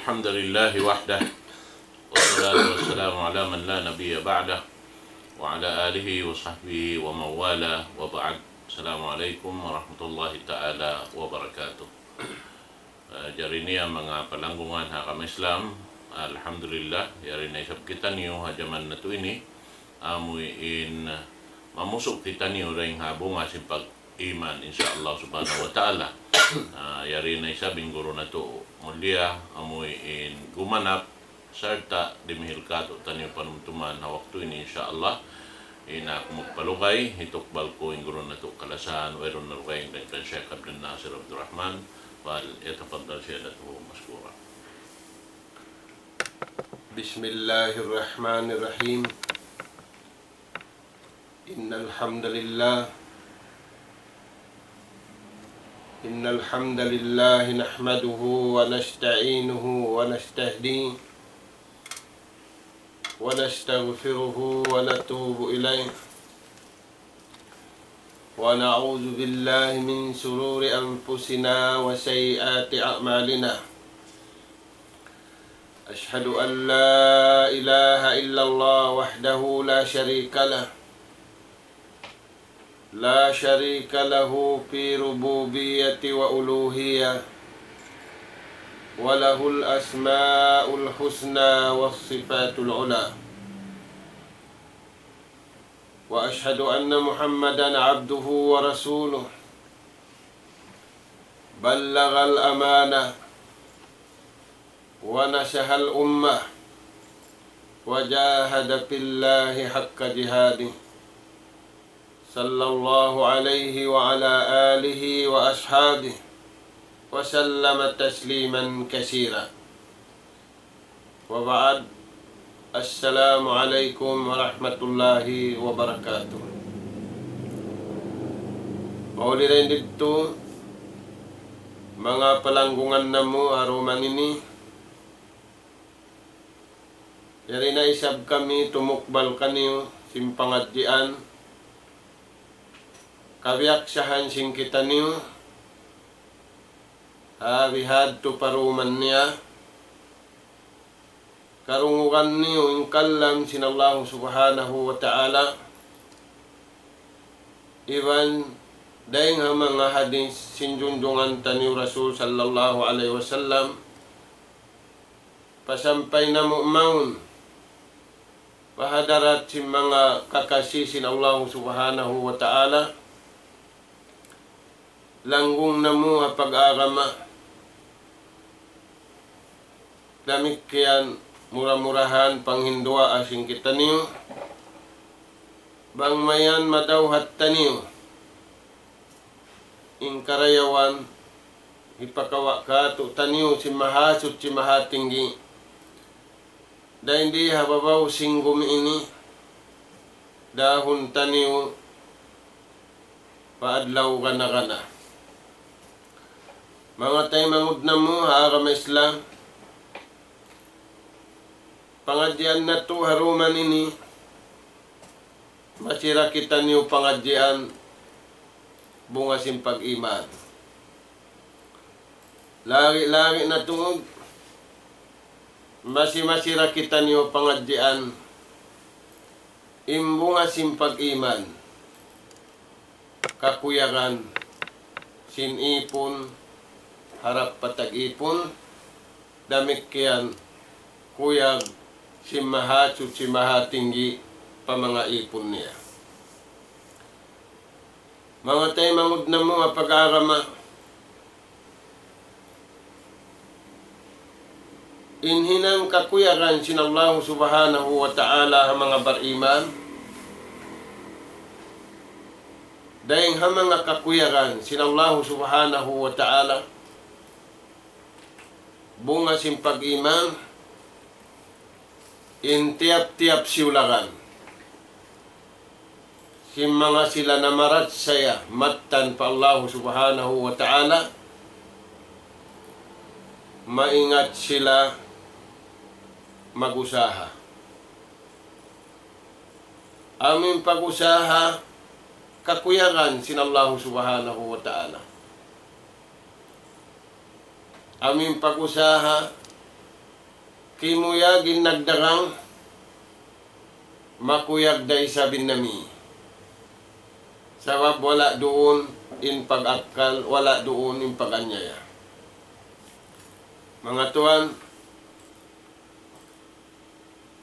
الحمد لله وحده والصلاة والسلام على من لا نبي بعده وعلى آله وصحبه ومن والاه وبعد. السلام عليكم ورحمة الله تعالى وبركاته. Jari niya mga palanggungan hakam Islam, alhamdulillah yari na isab kita niyo hajaman na to ini amuin mamusok kita niyo ring habong asipag iman insyaallah subhanahu wa ta'ala. Yari na isabing guro na to mulia amuin gumanap serta dimihilkat o tanyo panumtuman na waktu ini insyaallah ina magpalugay hitukbal ko yung guro na to kalasan wayron na rugay ng Syekh Abdul Nasir Abdul Rahman wal yatafaddal siyadatuhu maskura. Bismillahirrahmanirrahim. Innal hamdalillah nahmaduhu wa nasta'inuhu wa nastahdihi wa nastaghfiruhu wa natubu ilayh wa na'udzu billahi min shururi anfusina wa sayyiati a'malina. Ashhadu an la ilaha illallah wahdahu la syarika lah لا شريك له في ربوبية وألوهية وله الأسماء الحسنى والصفات العلى وأشهد أن محمدا عبده ورسوله بلغ الأمانة ونصح الأمة وجاهد في الله حق جهاده صلى الله عليه وعلى آله وأصحابه وسلم تسليما كثيرا وبعد. السلام عليكم ورحمة الله وبركاته. Maulirin dito mga palanggungan na mo aruman ini yari na isab kami tumukbal kaniyo simpangadjian kabiaksahan sing kita niyo bihad tu paruman niya karungukan niyo yung kalam sinallahu subhanahu wa ta'ala iban dahing mga hadis sinjunjungan taniyo Rasul sallallahu alaihi wasallam pasampay na mu'maun pahadarat si mga kakasih sinallahu subhanahu wa ta'ala langgung namu pag-agama damikian murah-murahan panghindua asing kita niyo bang mayan madawhat taniyo ingkarayawan ipakawa ka tu taniyo si mahasut si mahatinggi da hindi hababaw singgum ini dahon taniyo paadlaw kana mga tayo mangud na mo haram Islam pangadyan na to haruman ini masira kita niyo pangadyan bunga simpag iman lagi na tungod masira kita niyo pangadyan imbunga simpag iman kakuyagan sinipon harap patag-ipon damikian kuyag si mahatsut si mahatinggi pa mga ipon niya mga tayo mangud na mo pag-arama inhinang kakuyagan sinallahu subhanahu wa ta'ala mga bariman dahing mga kakuyagan sinallahu subhanahu wa ta'ala bunga simpag iman in tiap-tiap siulagan si mga sila namarat saya matan pa Allah subhanahu wa ta'ala maingat sila magusaha aming pagusaha kakuyagan sinallahu subhanahu wa ta'ala aming pagusaha kimuyagin nagdarang makuyag day sabin nami. Sabab wala doon in pag-akal, wala doon in pag-anyaya. Mga tuwan,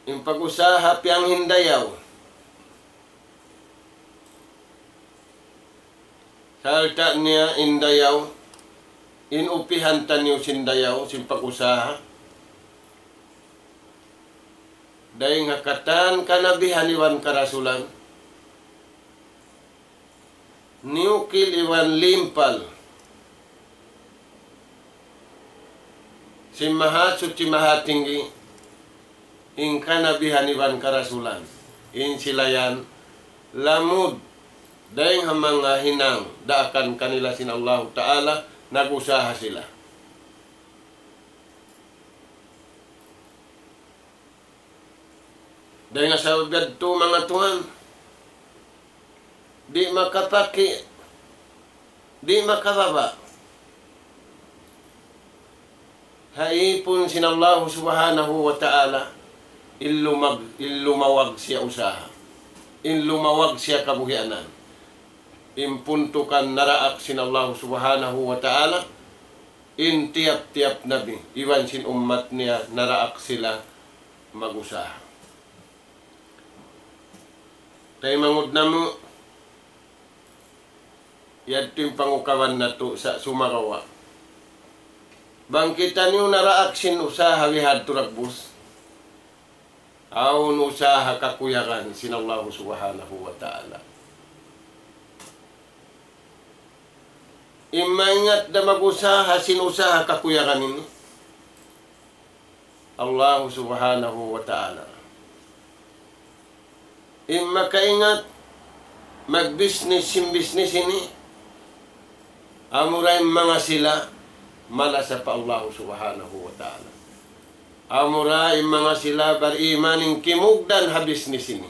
in pag-usaha piyang hindayaw. Salta niya indayaw, inupihan tanyo sindayaw, sin pag-usaha. Dahil nga katan kanabihan iwan karasulan, niukil iwan limpal, si mahatsut si mahatinggi, in kanabihan iwan karasulan, in silayan, lamud, dahil nga mga hinang, daakan kanila sin Allah Ta'ala, nagusaha sila. Dahil nga sa gadto mga tuhan, di makapaki, di makababa. Haipon sinallahu subhanahu wa ta'ala, illumawag siya usaha. Illumawag siya kabuhianan. Impuntukan naraak sinallahu subhanahu wa ta'ala, in tiap-tiap nabi, iwan sin umat niya, naraak sila magusaha. Tayo mangud na mo, yadto yung pangukawan na to sa sumarawa. Bangkitan yung naraak sin usaha wihad turagbus. Aun usaha kakuyakan sinallahu subhanahu wa ta'ala. Imangat na mag-usaha sinusaha kakuyakan ini. Allah subhanahu wa ta'ala. Makaingat mag-business sim-business ini. Amuray mga sila malasa pa Allah subhanahu wa ta'ala. Amuray mga sila barimaning kimugdan ha business ini.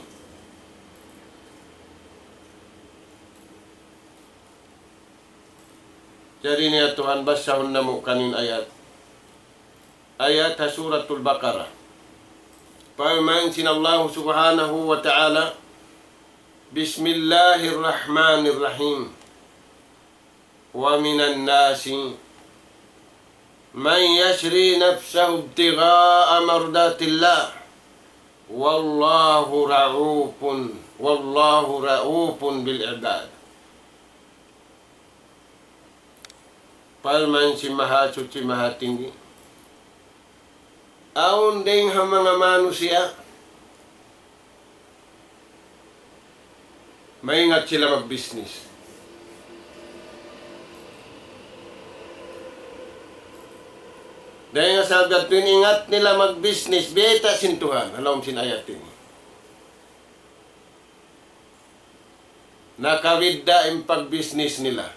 Jadi niya Tuhan basahon na mo kanin ayat. Ayat ha suratul Baqarah. Firmansin Allah subhanahu wa ta'ala, Bismillahirrahmanirrahim. Wa minan nasi man yashri nafsahu ibtigha'a mardatillah. Wallahu ra'ufun bil ibad. Firmansin mahasuci mahatinggi. Aun ding ha mga manusia, maingat sila mag-business. Dahil nga sabat ingat nila mag-business, beta sintuhan. Alam sin ayat ini. Nakawidda ang pag-business nila.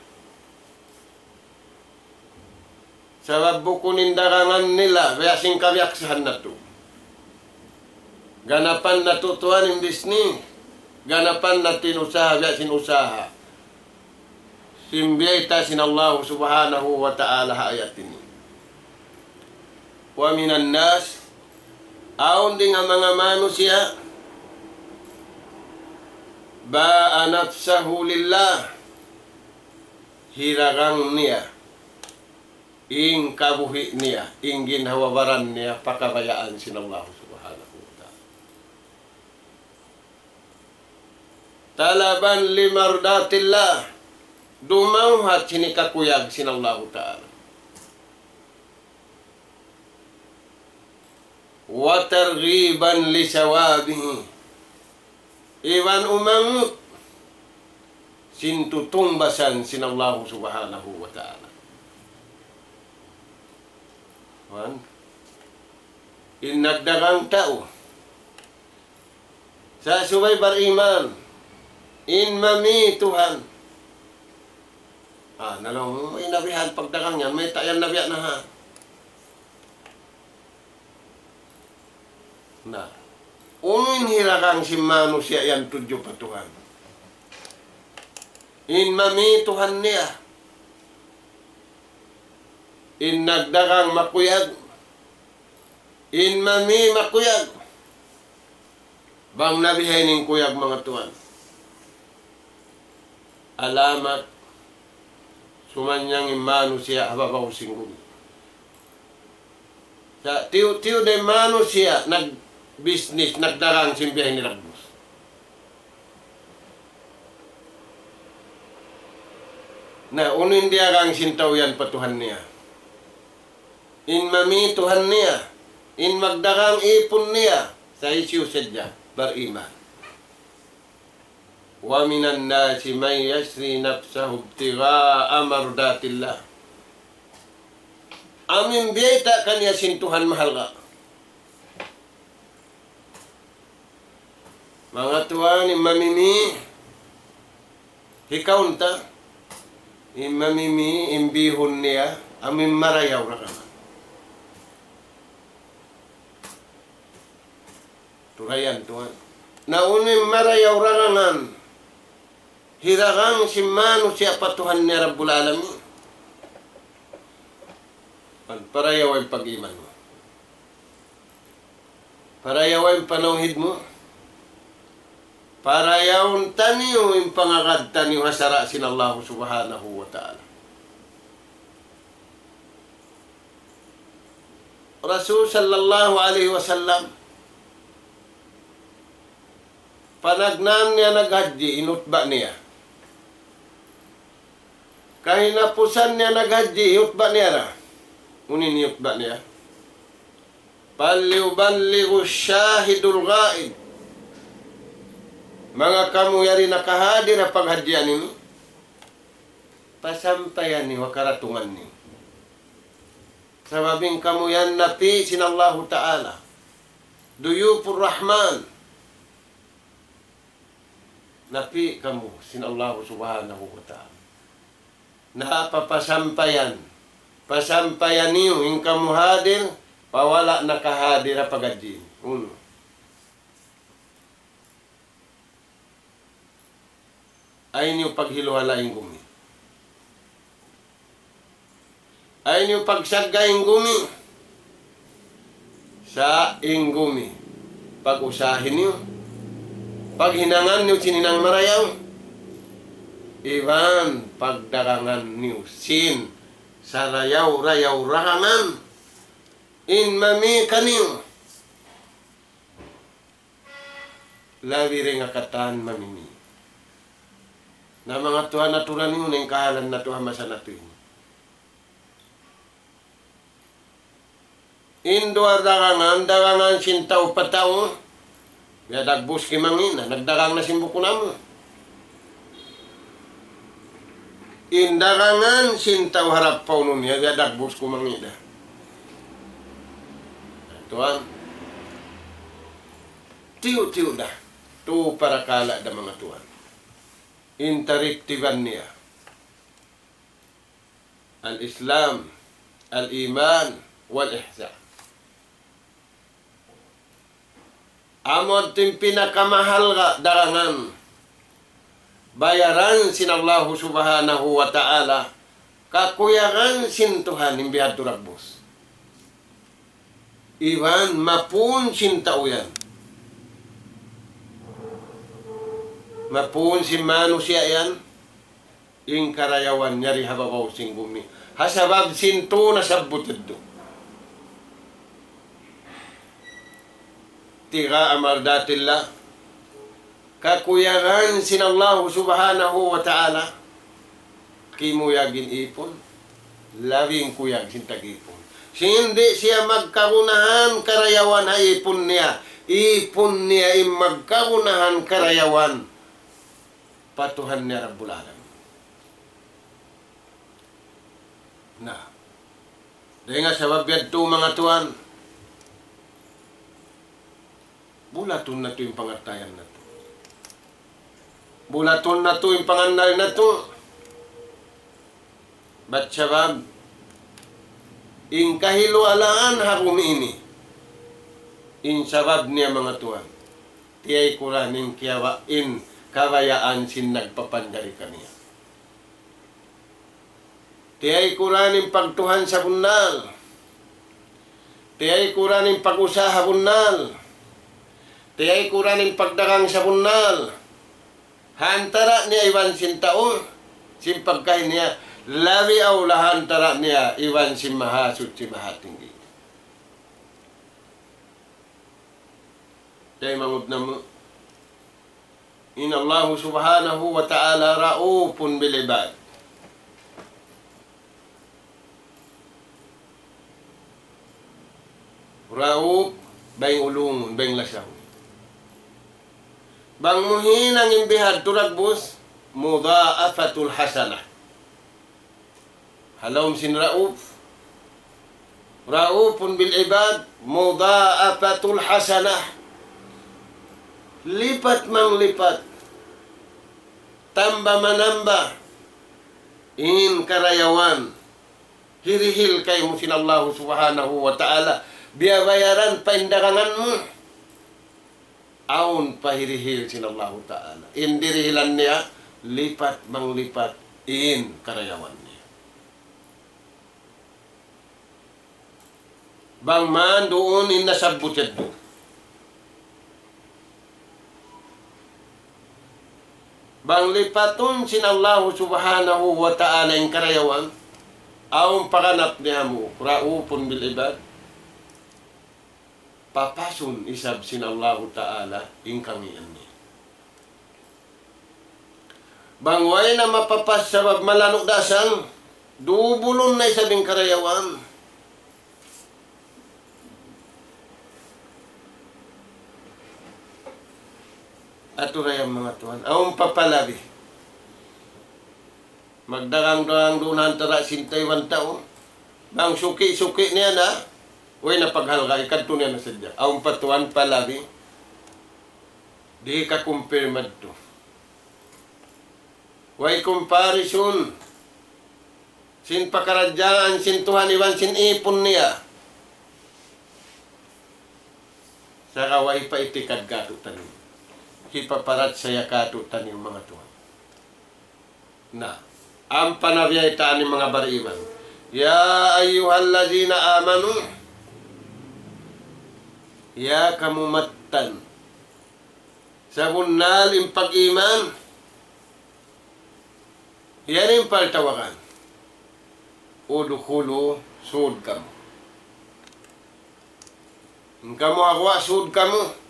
Sabab bukunin darangan nila, bayasing kabyaksahan na to. Ganapan na tutuan yung Disney. Ganapan na tinusaha, bayasin usaha. Simbiyata sinallahu subhanahu wa ta'ala ayat ini. Wa minan nas, aun din ang mga manusia, ba'a nafsahu lillah, hiragang niya. Ing kabuhi niya, ing ginhawabaran niya, pakabayaan sinallahu subhanahu wa ta'ala. Talaban limardatillah, dumauhat sinikakuyag sinallahu ta'ala. Wa targhiban li sawabihi, iwan umangut, sintutumbasan sinallahu subhanahu wa ta'ala. Nagdagang tao sa subay bariman in mami Tuhan. Nalong may nabihan pagdagang yan, may tayan nabihan na ha. Na umin hirakang si manusia yan tudyo pa Tuhan. In mami Tuhan niya. In nagdagang makuyag, In mami makuyag. Bang nabihay ning kuyag mga tuwan. Alamat sumanyang imano siya hababaw singgol. Sa tiyo de mano siya nag-business, nagdarang simbihay ni Rabbos. Na unin dia kang sintaw yan patuhan niya. In mami Tuhan niya. In magdarang ipon niya. Sa isyu sadya, beriman. Wa minan nasi may yasri nafsahu ibtigha'a mardatillah. Amin biyata kanya sintuhan mahal ka. Mga tuwan, mamimi, hikaw ta, mamimi, imbihon niya, amin marayaw na ka. Turayan tuwan. Naunin marayaw ranganan, hiragang simano siya patuhan niya Rabbul Alamin. Parayaw ang pag-iman mo. Parayaw ang panauhid mo. Parayaw ang taniyo ang pangagad taniyo hasara sin Allah subhanahu wa ta'ala. Rasul sallallahu alaihi wasallam panagnan niya naghaji, inutba niya. Kahinapusan niya naghaji, inutba niya na. Unin yutba niya. Paliuballigu syahidul ghaib. Mga kamu yari nakahadir na paghadyan ini. Pasampayan ni wakaratungan ni. Sababing kamu yan napi sinallahu ta'ala. Duyupur Rahman. Napi kamu sinallahu subhanahu wa ta'ala. Napapasampayan. Pasampayan niyo, yung kamu hadir, pawala nakahadir na pagadin. Uno. Ay niyo paghiluhalaing gumi. Ay niyo pagsaggaing gumi. Sa inggumi. Pag-usahin niyo. Paghinangan niyo sininang marayaw. Iban pagdarangan niyo sin. Sa rayaw ranganan. In mami kaniyo. Labi rin akatan mamimi. Na mga tuhan na turan niyo na yung kahalan na tuhan masa natin. In doar darangan sintaw pataw. Biya dagbus kimangin, nagdarang na simbuko namo. Indarangan sintaw harap pauno niya, dagbos kumangida. Tuan, tiyo dah. Tu para kala da mga tuan. Interiktiban niya. Al-Islam, al-Iman, wal-Ihsan. Amod ting pinakamahal ka darangan. Bayaran sin Allah subhanahu wa ta'ala. Kakuyaran sin Tuhan imbihad turagbos. Iwan mapun sin tauyan. Mapun sin manusia yan. Ing karayawan nyari hababaw sing bumi. Hasabab sin tu nasabutid do. Tiga amardatillah. Kakuyaran sin Allah subhanahu wa ta'ala. Kimuyagin ipon. Labing kuyag sin tag-ipon. Hindi siya magkarunahan karayawan ay ipon niya. Ipon niya ay magkarunahan karayawan. Patuhan niya Rabbul Alamin. Nah. Dahil nga sa babiyad to mga tuwan. Bulaton na to yung pangatayan na to. Bulaton na to yung panganay na to. Ba't sabab? In kahilualaan harum ini. In sabab niya mga tuwan. Tiyay kuraning kiyawa in kawayaan sin nagpapandari kaniya. Tiyay kuraning pagtuhan sa bunal. Tiyay kuraning pag-usaha bunnal. Tiyay kuraning pagdagang sa bunnal. Hantara niya iwan sintao. Simpagkay niya. Labi aw lahantara niya iwan si mahasud si mahatinggi. Tiyay mangod na mo. Inallahu subhanahu wa ta'ala ra'upun bil ibad. Ra'up, bayang ulungon, bayang lasaw. Bang muhin ang imbihad turagbus, mudha'afatul hasanah. Halawm sin ra'up. Ra'upun bil ibad, mudha'afatul hasanah. Lipat mang lipat. Tamba manamba. In karayawan. Hirihil kayo mo sinallahu subhanahu wa ta'ala. Biyabayaran paindakangan mo. Aun pahirihil sinallahu ta'ala. Indirihilan niya, lipat mang lipat in karayawan niya. Bang man doon in nasabutid mo. Bang lipaton sinallahu subhanahu wa ta'ala in karayawan. Aun pakanap niya mo. Ra'upun bil ibad. Papasun isab sinallahu ta'ala in kamian niya. Bangway na mapapas sabab malanok dasang, dubulon na isabing karayawan. Aturayang mga tuhan, awang papalabi. Magdarang-darang doon hantara sintaywan tao. Bang suki-suki niya na, uy na paghalga, ikanto niya na sadya. Awang patuan palabi, di ka kumpirmad to. Way comparison. Sin pakaradyaan, sin tuhan iwan, sin ipon niya. Sa kaway pa itikad katutan. Hipaparat saya katutan yung mga tuhan. Na, ang panabiyaitaan ng mga bariman. Ya ayyuhallazina amanu. Ya kamumatan. Sa bunnal yung pag-iman. Yan yung paltawakan. Udukulu sud kamu. Yung kamu akwa sud kamu.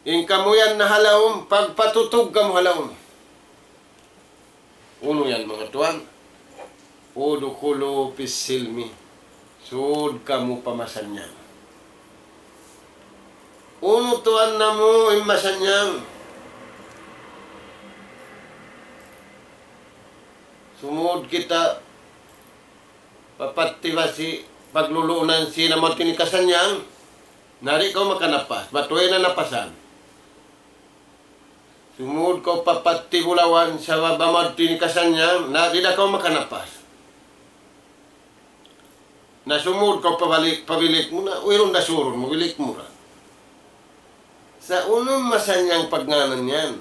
Yung kamu yan na halawom, pagpatutog kamu halawom. Uno yan mga tuwan. Udukulu pisilmi. Sud kamu pamasanyan. Uno tuwan na mo imasanyang. Sumud kita papatibasi paglulunan si naman tinikasan niyang nari ko makanapas batuay na napasan sumud ko papatibulawan sa babamad tinikasan niyang nari na ko makanapas na sumud ko pabilik mo na uyrong dasurun mo bilik mo ra sa unang masanyang pagnganan yan.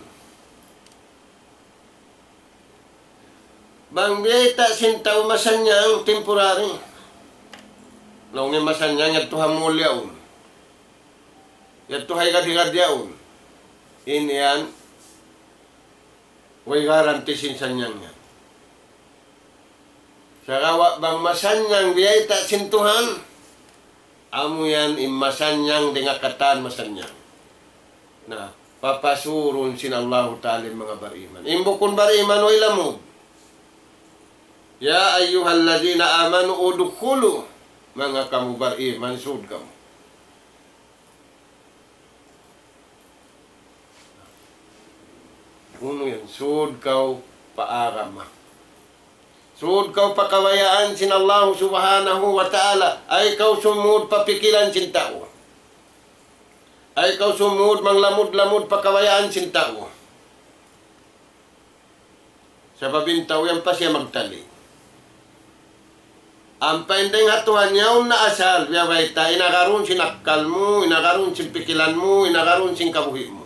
Bang biyeta sintaw masanyang temporary. Laungin masanyang yato hamulyaon. Yato hay kadigadyaon. Iniyan. Way garanti sinsanyang yan. Sa kawa bang masanyang biyeta sintuhan. Amo yan imasanyang dingakatan masanyang. Na papasurun sinallahu ta'ala mga bariman. Imbukun bariman o ilamog. Ya ayyuhallazina amanu udkhulu mga kamu bariman sud kamu. Uno yan, sud kau paarama. Sud kau pakawayaan sinallahu subhanahu wa ta'ala. Ay kau sumud papikilan sintao. Ay kau sumud manglamud-lamud pakawayaan sintao. Sa babintaw yan pa siya magtali. Ang paindeng hatuhan yaon na asal, biyabayta, inakaroon sinakal mo, inakaroon simpikilan mo, inakaroon sing kabuhi mo.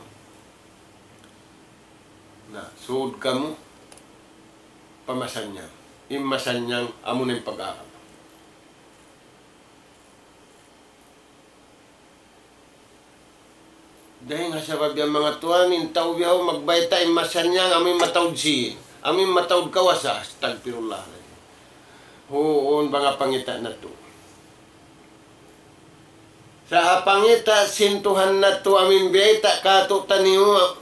Na, suod ka mo, pamasan niya. Imasan niyang amo ng pag-aakap. Dahil nga sabab yung mga tuwanin, tao biyaw magbayta masanyang amin matawd si, amin matawd kawasa, astagfirullah. Huon mga pangita na to. Sa pangita, sintuhan na to amin biyayta kato taniyo.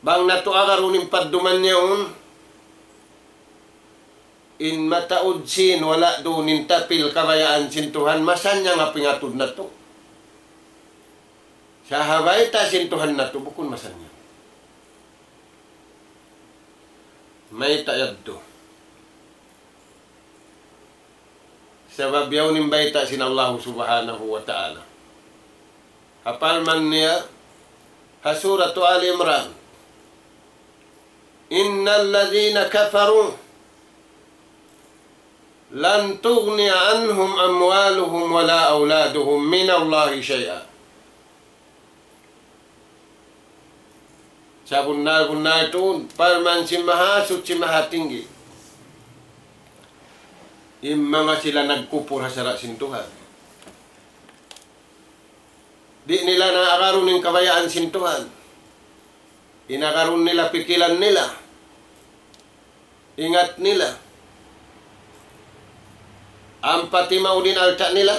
Bang na to agarunin paduman niyaon. In mataod sin, wala do nintapil kabayaan sintuhan, masanya nga pingatod na to. Sa habay ta sintuhan na to, bukon masanya. May tayad to. Sabab yaw nimbayta sin Allah subhanahu wa ta'ala. Hapal man niya, hasuratu Ali Imran. Innal ladhina kafaru lan tughni anhum amwaluhum wala auladuhum min Allah syai'a. Sa bunal-bunal ito, parman si mahasot si mahatinggi. Yung mga sila nagkupur hasara sintuhan. Di nila naakaroon ng kabayaan sintuhan. Inakaroon nila pikilan nila. Ingat nila. Ang patimaw din alta nila.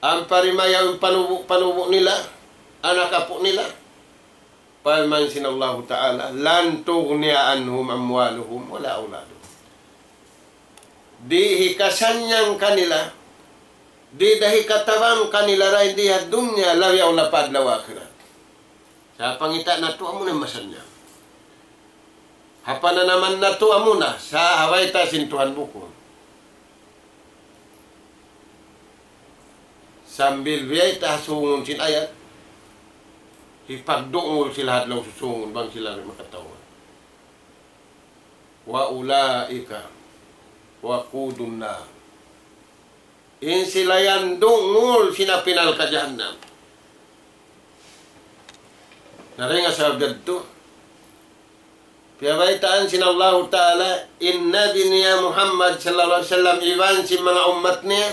Ang parimayaw panubo nila. Anak apo nila. Paman sinallahu ta'ala, lan tughniya anhum amwaluhum wala auladuhum. Di hikasanyang kanila, di dahi katabang kanila ray di dunya lawi aw lapad lawakirat. Sa pangita na to amo na masanya. Hapa na naman na to amo na sa haway ta sintuhan buko. Sambil biyay ta sungon sin ayat. Ipagdungol sila hadlaw susungon bang sila rin makatawan. Wa ulaika wa kudun na. In sila yan dungol sinapinal ka jahannam. Naringa sa abdad to. Piyabaitaan sinallahu ta'ala, inna biniya Muhammad sallallahu alaihi wasallam iwan si mga umat niya.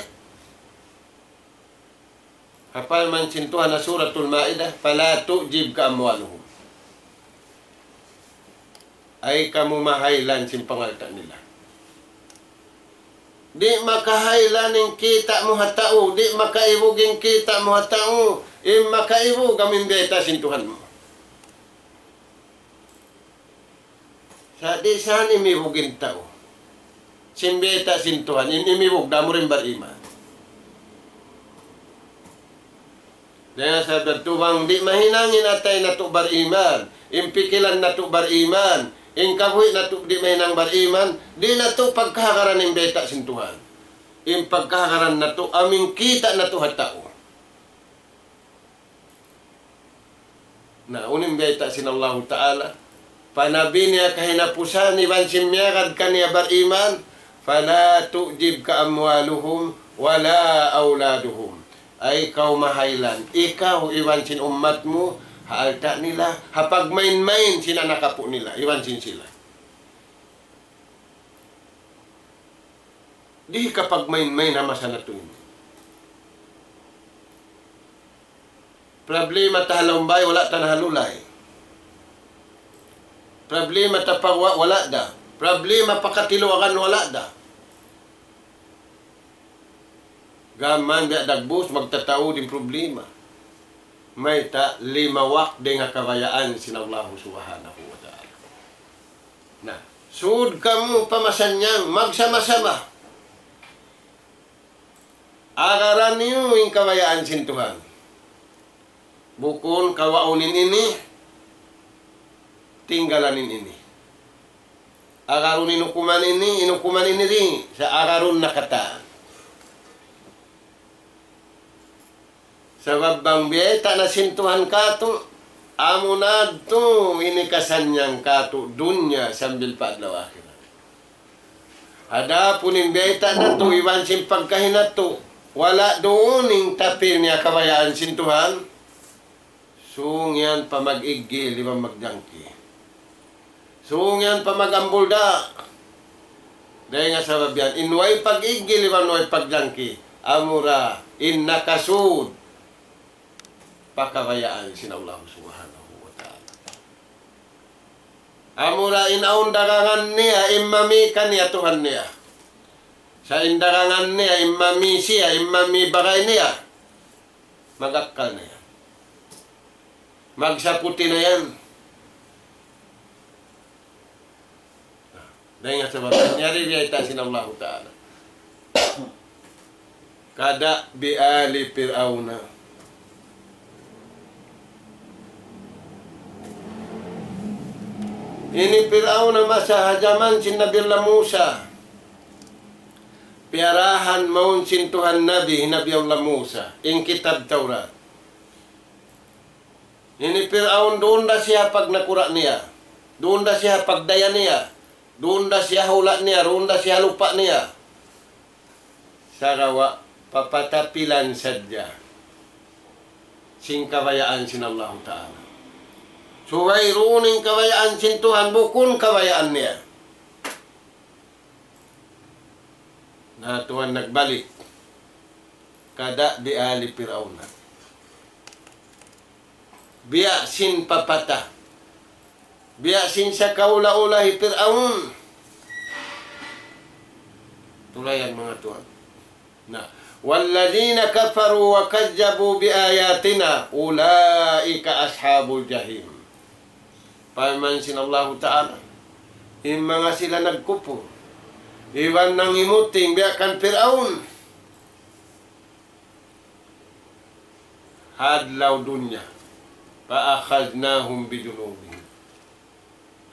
Hafal man sintuhan na suratul Ma'idah, fala tu'jib ka amwaluhum. Ay kamu mahaylan sin pangalta nila. Di makahaylan ng kita mo hatao, di makaibuging kita mo hatao, makaibug amin beta sintuhan mo. Sa di saan imibugin tao. Simbeta sintuhan, imibug damo rin bariman. Dahil sa bertubang di mahinangin atay na to bariman, impikilan na to bariman, ingkabuhi na to di mahinang bariman, di na to pagkakaran ng beta sintuhan. Im pagkakaran na to, aming kita na to hatao. Na unim beta sinallahu ta'ala, panabi niya kahinapusan, iban simyagad ka niya bariman, fala tu'jib ka amwaluhum, wala auladuhum. Ay ikaw mahaylan, ikaw iwan sin umat mo, haalta nila, hapag main-main sinanakapo nila, iwan sin sila. Di kapag main-main hamasa na to. Problema tahalumbay, wala tanahalulay. Problema tapagwa, wala da. Problema pakatiluakan, wala da. Gaman biya dagbus magtatao din problema. May ta limawak din nga kabayaan sinallahu subhanahu wa ta'ala. Na, sud kamu pamasanyang magsama-sama. Agaran niyo yung kabayaan sin Tuhan. Bukon kawaunin ini, tinggalanin ini. Agarun inukuman ini rin sa agarun nakataan. Sabab bang biyeta na sintuhan kato, amo na to inikasanyang kato dunya sambil paadlaw akhirat. Ada puning biyeta na to, iwan sin pagkahinat to, wala doon ing tapir niya kabayaan sintuhan, sungyan pa mag-igil, di ba magdangki. Sungyan pa mag-ambulda. Dahil nga sabab yan, inway pag-igil, di ba inway pagdangki, amura, innakasud, pakawayaan sin Allah subhanahu wa ta'ala. Amura inaun dagangan niya, imamikan niya Tuhan niya. Sa indagangan niya, imami siya, imami bagay niya. Magakal na yan. Magsaputi na yan. Dahil nga sa batas, nyari niya itasin Allah ta'ala. Kada bi'ali Fir'auna. Ini Fir'auna masa hajaman sin Nabi Allah Musa. Piarahan maun sin Tuhan Nabi Allah Musa. In kitab Taurat. Ini Fir'aun doon dah siya pag nakura niya. Doon dah siya pagdaya niya. Doon dah siya hula niya. Doon dah siya lupa niya. Sarawa papatapilan sadya. Sing kawayaan sin Allah Ta'ala. Suway ruuning kawayaan sin Tuhan. Bukun kawayaan niya. Na Tuhan nagbalik. Kada bi'ali Fir'auna. Biya sin papata. Biya sin sa kaula-ulahi Fir'aun. Tulayan mga Tuhan. Na walladzina kafaru wa kazzabu biayatina ulaika ashabul jahim. Paman sin Allah Ta'ala. Yung mga sila nagkupur. Iwan nang imuting biyakan Fir'aun. Hadlaw dunya. Paakhadnahum bijunubihim.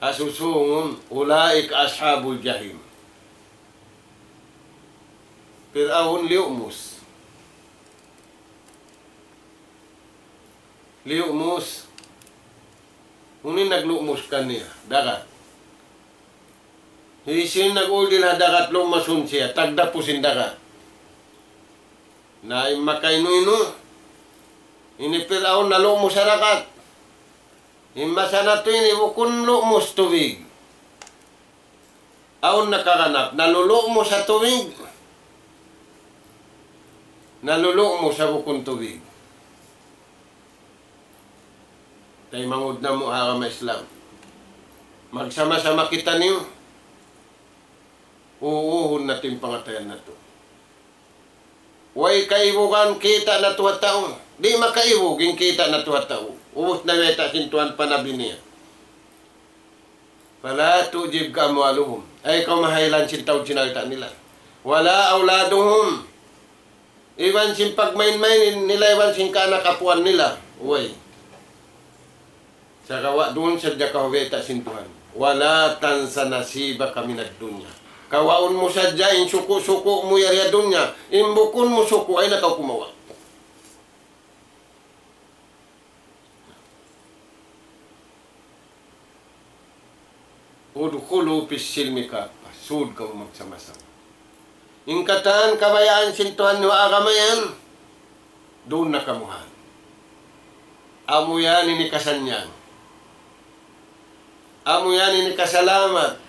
Asusungun ulaik ashabul jahim. Fir'aun liumus. Liumus. Unin naglumus ka niya. Dagat. Hisin nag-ulil ha dagat lumasun siya. Tagdapusin dagat. Na makainu-inu. Ini Fir'aun na lumus sa dagat. Imasa na ito ini bukun lumus tubig. Aun nakaganap. Nalulumus sa tubig. Nalulumus sa bukun tubig. Tayo mangud na mo agama Islam. Magsama-sama kita niyo. Uuhon natin pangatayan na to. Way kaibugan kita na tuwa tao. Di makaibugin kita na tuwa tao. Ubus na weta sintuan panabi niya. Fala tujib ka amwaluhum. Ay kamahailan sintaw sinalita nila. Wala auladuhum. Iwan sin pagmain-main nila, iwan sin kaanakapuan nila. Uy. Sa kawa doon sa jakaweta sintuhan. Wala tansa nasiba kami na dunya. Kawaon mo sadya, in suko-suko mo yari dunya. Imbukun mo suko ay nakaw kumawa. Udkhulu fis silmi kaffa. Sud ka magsama-sama. Yung kataan kabayaan sintuhan ni agamayan, doon na kamuhan. Amo yan ini kasanyan. Amo yan ini kasalamat.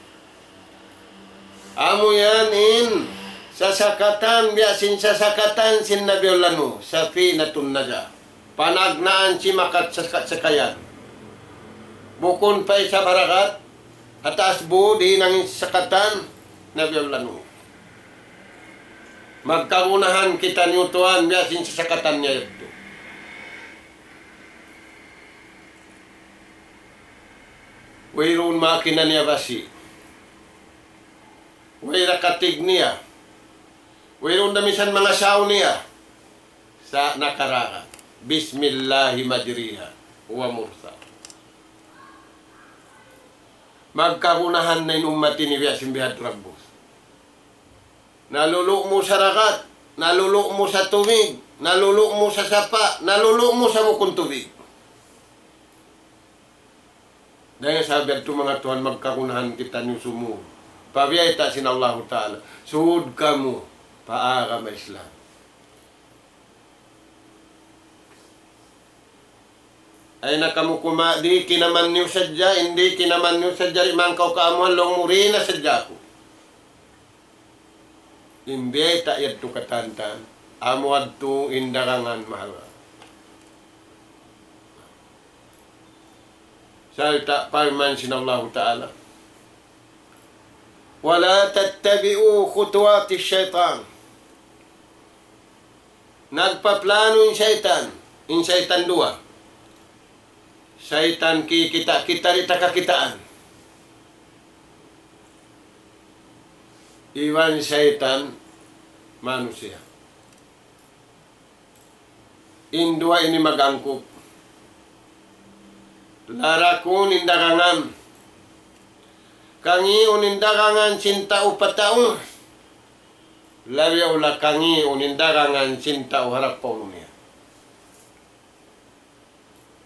Amo yan in sasakatan, biasin sasakatan sin nabiolanu, safinatun naja. Panagnaan si makat sakayan. Bukun pa sa barakat, atas budi ng sakatan nabiolanu. Magkagunahan kita niyo tuan, biasin sasakatan niya ito. Wayroon makina niya basi. Wayra katig niya. Wayroon damisan mga saw niya. Sa nakaraka. Bismillahi majriha. Wa mursa. Magkagunahan na yung umati ni biasin bihad rabbos. Nalulo mo sa rakat. Nalulo mo sa tubig. Nalulo mo sa sapa. Nalulo mo sa bukong tubig. Dahil sabi ito mga Tuhan, magkakunahan kita niyo sumu. Pabiyayta sin Allah Ta'ala. Suhud kamu, paagama Islam. Ay nakamu di kinaman niyo sadya, hindi kinaman niyo sadya, imangkaw kaamuhan, long muri na sadya ko. Imbiyayta yad to katantan, amuad to indarangan mahal. Salta firman sinallahu ta'ala. Wala tattabi'u khutuwati syaitan. Nagpaplano yung syaitan. Yung syaitan dua. Syaitan kita rita kakitaan. Iwan syaitan manusia. Indua ini magangkup. Larakun indagangan. Kangi unindagangan cinta upataung. Lariyaw la kangi unindagangan cinta uharap paununia.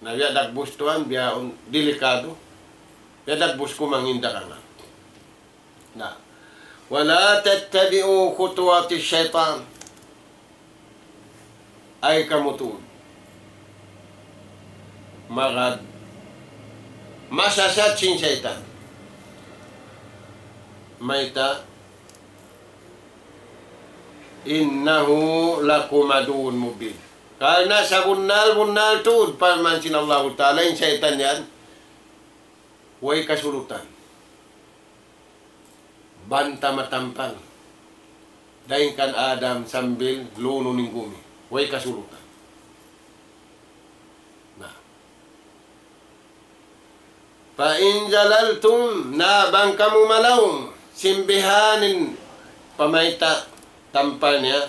Na biadak bus tuan biya delikado. Biadak bus kumang indagangan. Nah. Wala tattabi'u khutuwati syaitan. Ay kamutun. Magad. Masasat sin syaitan. Maita. Innahu lakumadun mubin. Karena sa bunal tuud parman sinallahu ta'ala yung syaitan yan. Huwag kasulutan. Banta matampang. Dahin kan Adam sambil luno ning bumi. Huwag kasulutan. Nah. Pain jalaltum na bang kamu malaung simbihanin pamaita tampal niya.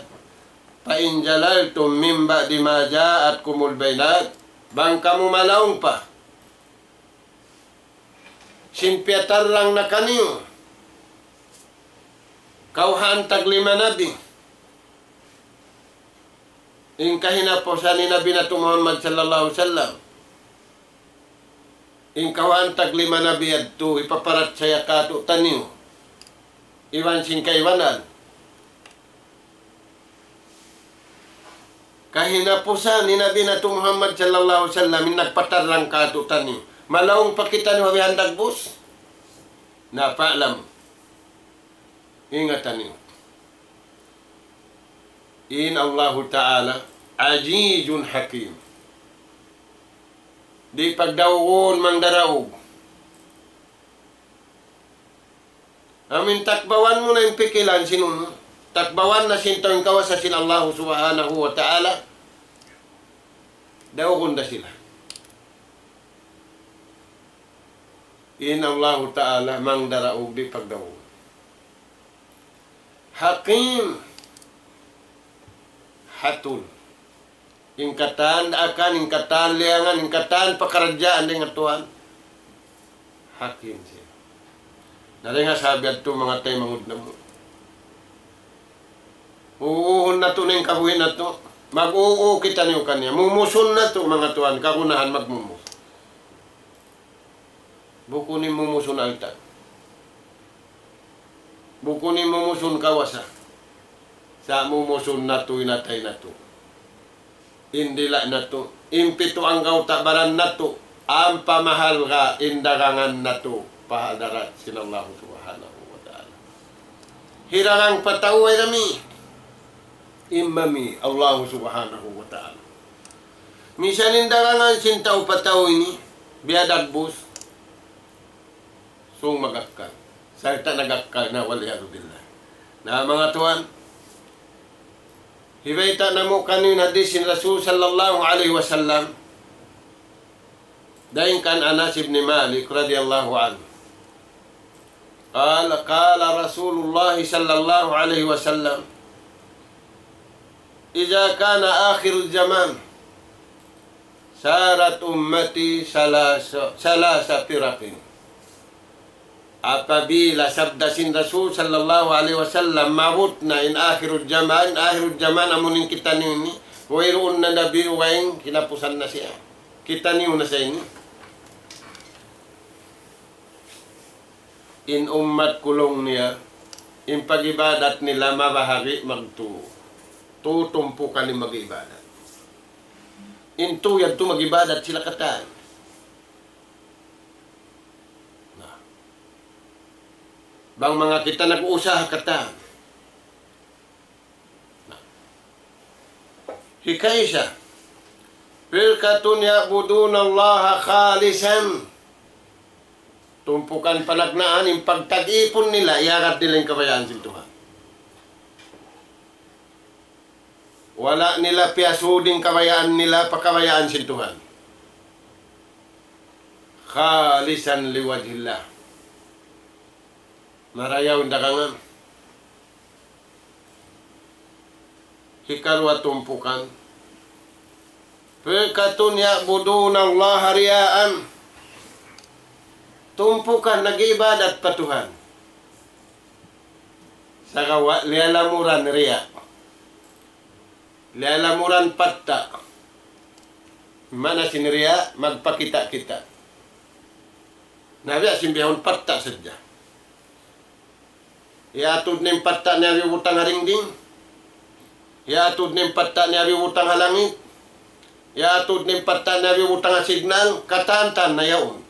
Pain jalaltum mimba di maja at kumul bainat bang kamu malaung pa. Simpiatar lang na kaniyo. Kauhan taglima nabi. Ingkahina po sa ni Nabi na Muhammad sallallahu alaihi wasallam. Ingkawan taglima nabi adto ipaparat saya kato taniyo. Iwan sin kaiwanan. Kahina po sa ni Nabi na Muhammad sallallahu alaihi wasallam nagpatarlang kato taniyo. Malawong pakita ni mabihandag bus. Na paalam. Ingatan niyo. In Allah Ta'ala Ajizun Hakim. Di pagdawon mangdaraog. Amin takbawan mo na yung pikilan sinun. Takbawan na sintong kawasasin Allah Subhanahu wa Ta'ala. Dawon na sila. In Allah Ta'ala mangdaraog di pagdawon. Hakim hatun ingkatan akan ingkatan liangan ingkatan pekerjaan dengan Tuhan hakim siya nari nga sabi at mga tayo mangud na mo uuhon na to na yung kabuhin na to mag-uu kita niyo kanya mumusun na to mga Tuhan kagunahan magmumus buko ni mumusun alta buko ni mumusun kawasa. Sa mumusun na to inatay na to. Indila na to. Impito ang gautabaran na to. Ang pamahal ka indagangan na to. Pahadarat sinallahu subhanahu wa ta'ala. Hirarang pataway nami. Imami Allah subhanahu wa ta'ala. Misan indagangan sintaw pataway ni. Biadagbus. Sung magakal. Sarita nagakal na waliyadulillah. Na mga tuwan, hibayta na mo kanin hadis sin Rasul sallallahu alaihi wasallam. Dahin kan Anas ibn Malik radhiyallahu anhu. Qala Rasulullah sallallahu alaihi wasallam. Iza kana akhirul zaman sarat ummati salasa firaqin. Apabila sabda sin Rasul sallallahu alaihi wasallam mabut na in akhirul zaman amunin kita ni wayroon na nabi wayng kinapusan na siya kita niyo na sa ini in ummat kulong niya in pagibadat nila mabahagi tutumpukan ni magibadat in tuyad tu magibadat sila katan. Bang mga kita nag-uusah kata. Hikay siya. Firkatun ya'budun Allah khalisan tumpukan palagnaan, yung pagtag-ipon nila, iharap nila yung kabayaan sa Tuhan. Wala nila piyasuding kabayaan nila, pakabayaan sa Tuhan. Khalisan liwajillah. Marayaw dagangan. Hikarwa tumpukan. Pekatun ya'budun Allah riyaan. Tumpukan, nag-ibadat pa Tuhan. Saka lialamuran riya. Lialamuran patta. Mana sinriya, magpakita-kita. Nabi simbihon patta saja. Iatud ning patta niya utang haringding. Iatud ning patta niya utang halangit. Iatud ning patta niya utang signal. Katantan na yaon.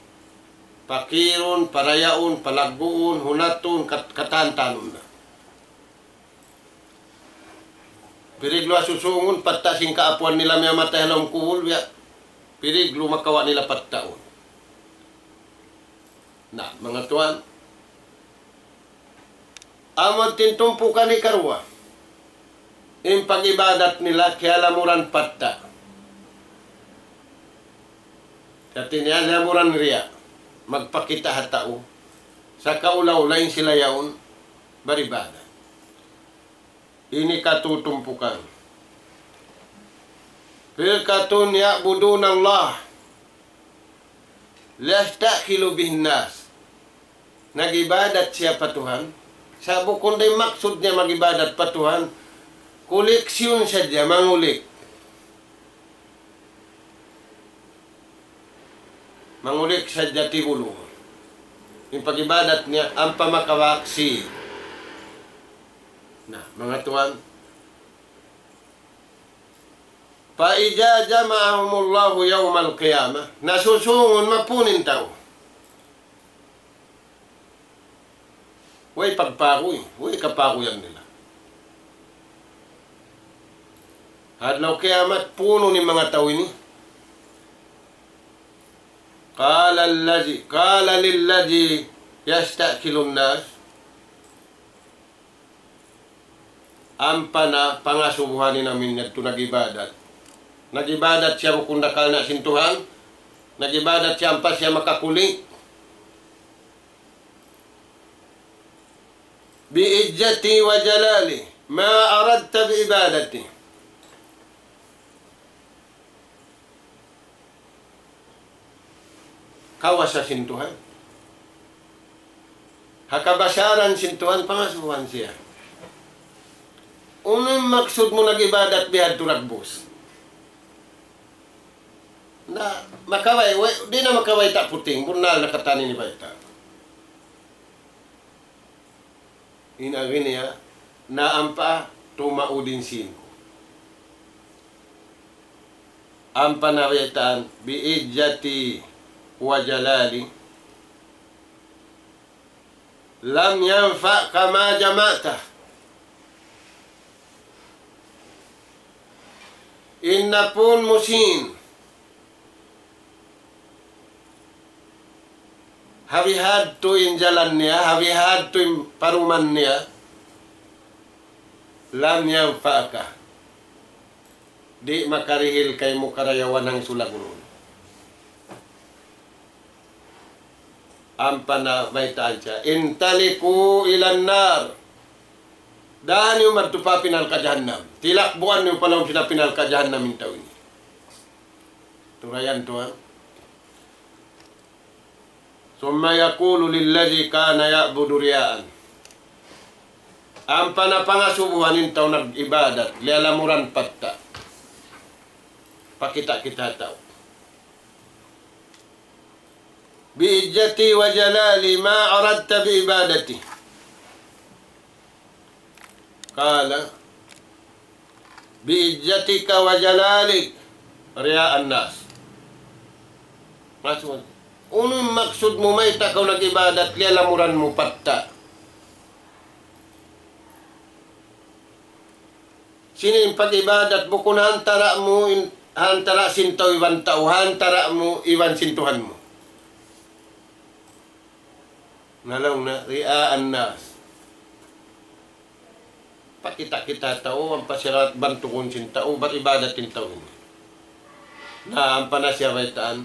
Pakirun, parayaon, palagbuon, hunatun, katantanon na. Piriglo asusungon, patta sing kaapuan nila may matay halong kuhul, piriglo makawa nila pattaon. Na, mga tuan, amon tintumpukan ni karwa, yung pag-ibadat nila, kaya lamuran patta. Kati niya, lamuran riya, magpakita hatao, sa kaulaw-lain sila yaon, baribada. Ini katutumpukan. Firqatun ya'budun Allah. Lastakhilu bihin nas. Nagibadat siapa Tuhan? Sabi kundi maksud niya magibadat pa Tuhan, koleksyon saja, mangulik. Mangulik saja tibulo. Yung pagibadat niya, ang pamakawaksi. Nah, mga tuan, Paija jama'ahumullahu yawmal qiyamah, nasusungon mapunin tao. Way pagpakoy, way kapakoyan nila. Hadlaw kiamat, puno ni mga tao ini. Qala lillazi yastakilun nas, ampana pangasubuhanin namin nito nagibadat. Nagibadat siya mukundakal na sintuhan. Nagibadat siya ampas siya makakulit. Bi'ijjati wa jalali ma aradta bi'ibadati. Kawas sa sintuhan. Hakabasaran sintuhan, pangasubuhan siya. Unang maksud mo nag-ibadat bihad turagbos. Na makaway, di na makaway tak puting, burnal nakatani ni baita. Inagin niya, naampa tumaudin singko. Ampa na baytaan, bi'ijjati wa jalali, lam yanfa kama jama'ta. Inna pun musin hawihad to in jalan niya, hawihad to in paruman niya, lam yanfa'aka, di makarihil kay mo karayawan ng sulagunon. Ampa na baitaan siya, intaliku ilan nar, daan yung martupa pinal ka jahannam. Tilakbuan yung palawang sila pinal ka jahannam yung tao ini. Turayan to ha. Summa yakulu lillazi kana ya'budu riyaan. Ang panapangasubuhan yung tao nag-ibadat, lialamuran patta. Pakita-kita tao. Bi'ijjati wa jalali ma aradta bi'ibadati. Kala, bi'ijjatika wa jalalik riya'an nas. Maksud, unang maksud mo may takaw nag-ibadat, lialamuran mo patta. Sinin pag-ibadat mo kung hantara mo, hantara sintaw iwan tao, hantara mo iwan sintuhan mo. Nalaw na riaan nas. Pakita-kita tao, ang pasirat bantukon sin tao, ba't ibadatin tao ini? Na ang panasya baitaan,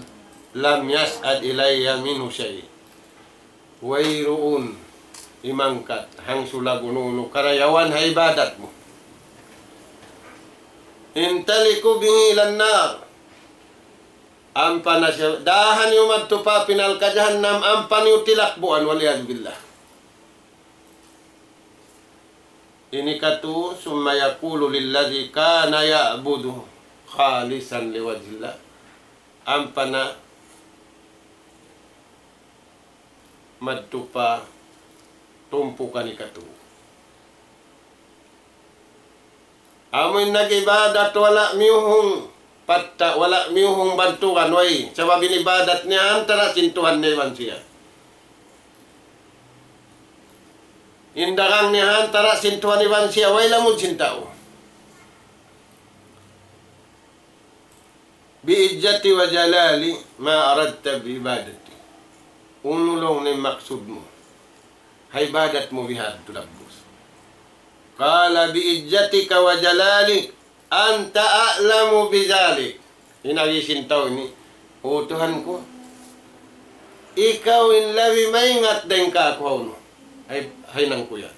lam yas'ad ilayya minhu syai. Wayruun imangkat, hang sulagununo, karayawan ha ibadat mo. Intaliku bihi ilan nar. Ang panasya, dahan yung magtupa pinal ka jahannam, ang paniutilakbuan, waliyad billah. Ini katu summa yaqulu lilladzi kana ya'budu khalisan liwajhillah. Ampana madtupa tumpukan ikatu. Amoy nag-ibadat wala miyuhong patta, wala miyuhong bantukan way. Sabab inibadat niya antara sintuhan niya siya. Indarang niya antara sintuhan iban siya, way lamod sintao. Bi'ijjati wa jalali ma aradta bi'ibadati. Unulong na maksud mo. Haibadat mo bihad tulabos. Kala bi'ijjatika wa jalali anta a'lamu bizalik. Hinagi sintaw ini. O Tuhan ko, ikaw in labi maingat din ka ako. Hay nang kuya.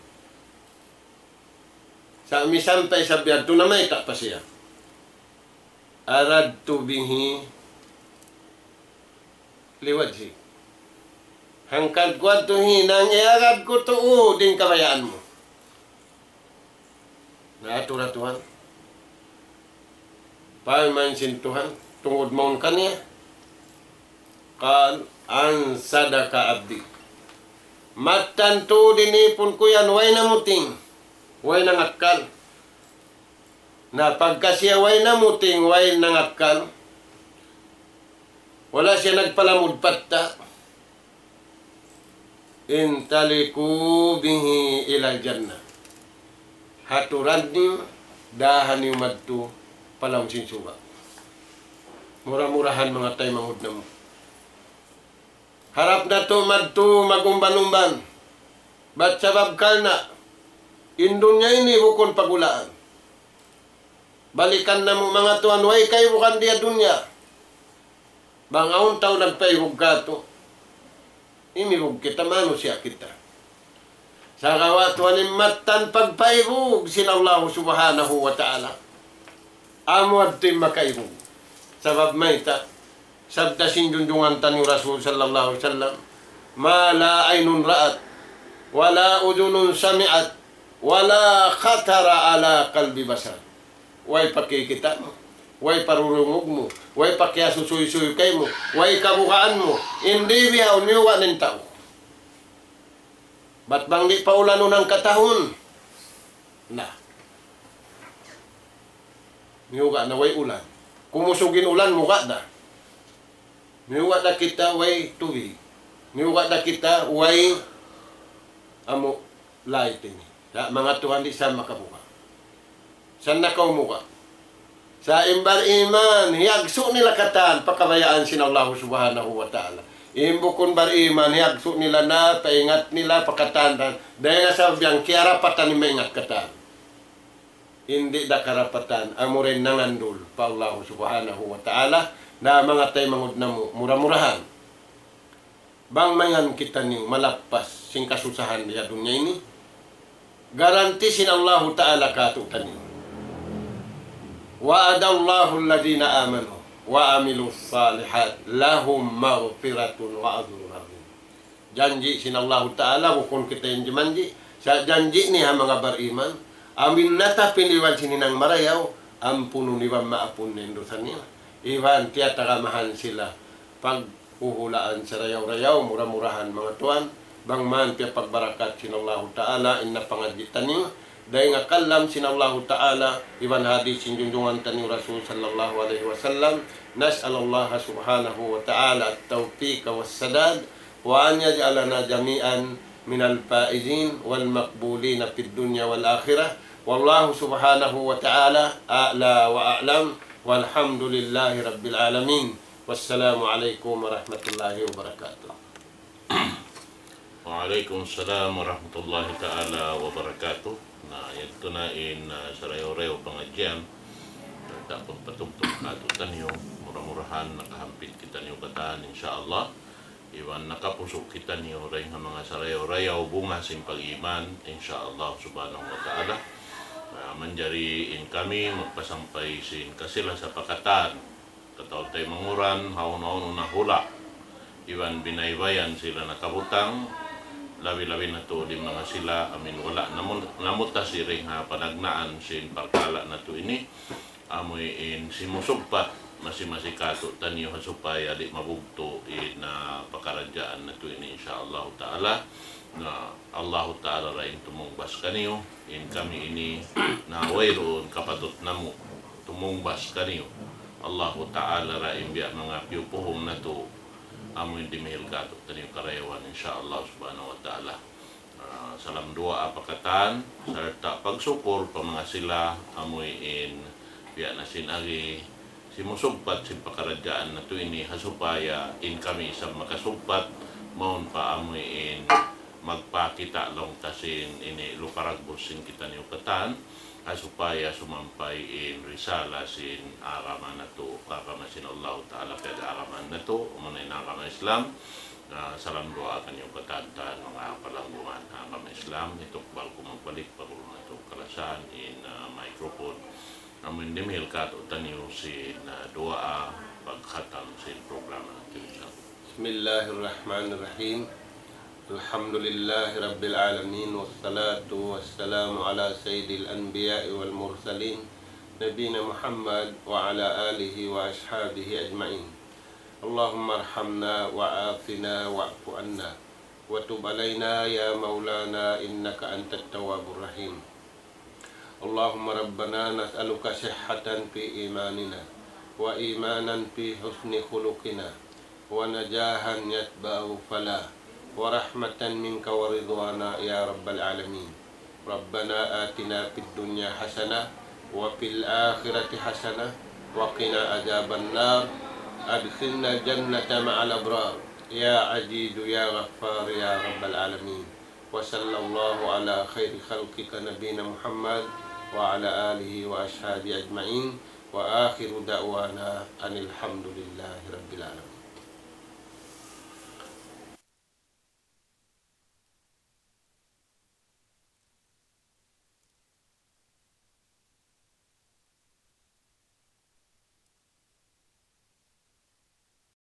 Sa misampay sa biyad, ito na may pa siya. Aradtu bihi liwajhi. Hangkad ko at hinang iarad ko to din kabayaan mo. Naatura Tuhan. Paiman sin Tuhan, tungod maun kaniya. Kal an sadaka abdi. Matanto dinipon ko yan, way namuting, way nangakal. Na pagka siya way namuting, way nangakal, wala siya nagpalamud patta. Intaliku bihi ila jannah. Haturan niyo, dahan niyo madto, palang sinsuba. Murah-murahan mga tay mangud na mo. Harap na to madto magumban-umban. Ba't sabab kal na? Indon niya ini bukon pagulaan. Balikan na mo mga tuan, way kayo bukan dia dunya. Bangaon tao nagpaihog ka to. Imihog kita, mano siya kita. Sa kawatuan matan pagpaihog sila Allah subhanahu wa ta'ala. Amuad tim makaihog. Sabab may ta. Sabda sinjunjungan tani Rasul sallallahu alaihi wasallam, ma la aynun ra'at, wala udunun sami'at, wala khatara ala qalbi basar. Way pakikita mo, way parurungog mo, way pakiasusuy-suy kay mo, way kabukaan mo, hindi bihaw niwa ng tao. Ba't bang di pa ulan ng katahon? Na. Niuga na way ulan. Kumusugin ulan, muka na. Niuga na kita way tubig. Niuga na kita way amo light ini. Sa mga Tuhan di sa makabuka. San nakaw muka? Sa imbar iman, hiyagso nila katan, pakabayaan sin Allah subhanahu wa ta'ala. Imbukon bar iman, hiyagso nila na, paingat nila pakatan. Dahil nga sa biyang, kiarapatan ni maingat katan. Hindi da karapatan, amurin nangandul pa Allah subhanahu wa ta'ala, na mga tay mangud na mo, murah-murahan. Bang mayan kita ni malapas sing kasusahan niya dunya ini, garanti sin Allah ta'ala katutan niyo. Wa'adallahu alladhina amanu wa amilus salihat lahum maghfiratun wa ajrun azim. Janji sin Allah ta'ala, bukon kita yung janji, sa janji ni ha mga bariman, amin nata piniwan sininang marayaw, ampunun iwan maapun nendosan niya. Iwan tiyatagamahan sila pag uhulaan sa rayaw-rayaw, murah-murahan mga tuan, bang man tiya pagbarakat sin Allah ta'ala, inna pangajitan niyo, dahil nga kalam sin Allah ta'ala, iwan hadis sin junjungan tani Rasul sallallahu alaihi wasallam, nas'alallah subhanahu wa ta'ala at-tawfiq wa sadad, wa an yaj'alana jami'an minal faizin wal maqbulina fid dunya wal akhirah, wallahu subhanahu wa ta'ala a'la wa a'lam. Walhamdulillahi Rabbil Alamin. Wassalamualaikum warahmatullahi wabarakatuh. Waalaikumsalam warahmatullahi ta'ala wabarakatuh. Na ito na sarayo-rayo pangadyan. Dapat patugtog kato tanyo. Murah-murahan nakahampit kita niyo kataan insyaallah. Iwan nakapusok kita niyo ray nga mga sarayo-rayo bunga sing pag-iman insyaallah subhanahu wa ta'ala. Manjariin kami magpasampay sin kasila sa pakatan. Kataw tayo manguran, haon-haon unahula. Iwan binaybayan sila nakabutang. Lawi-lawi na to di mga sila amin wala namuta si ring ha panagnaan sin parkala na to ini amoy in simusugpat masimasikato tanyo supaya di mabugto na pakaradyaan na to ini insyaallah ta'ala na Allah ta'ala rain tumungbas kaniyo in kami ini na wayroon kapatot namo tumungbas kaniyo Allah ta'ala rain biya mga piyupuhong na to amoy dimihil kato tanyo karayawan insyaallah subhanahu wa ta'ala. Salam dua apakatan serta pagsukor pa mga sila amoy in biya na sinagi simusugpat si pakaradyaan na to ini hasupaya in kami sa makasugpat maun pa amoy in magpakita long tasin ini luparagbos sin kita niyo katan supaya sumampay in risala sin araman na to araman sin Allah ta'ala kaya araman na to umunay na agama Islam salam doa kan yung katantan mga palangguan na agama Islam itukbal ko magbalik pagulo na to kalasan in microphone namun dimihil kato tanyo sin doa pagkhatam sin programa natin. Bismillahirrahmanirrahim. Alhamdulillahi Rabbil Alamin. Wassalatu wassalamu ala sayyidil anbiya'i wal mursalin Nabina Muhammad wa ala alihi wa ashabihi ajma'in. Allahumma arhamna wa afina wa'fu anna wa tub alayna ya maulana innaka antat tawwabur rahim. Allahumma rabbana nas'aluka sihhatan fi imanina wa imanan fi husni khuluqina wa najahan yatba'u falah wa rahmatan minka wa ridwana ya rabbal alamin. Rabbana atina fid dunya hasanah wa fil akhirati hasanah wa qina adzaban nar. Adkhilna jannata ma'al abrar ya azizu ya ghaffar ya rabbal alamin. Wa sallallahu ala khairi khalqika nabina Muhammad wa ala alihi wa ashabi ajma'in wa akhiru da'wana anil hamdulillahi rabbil alamin.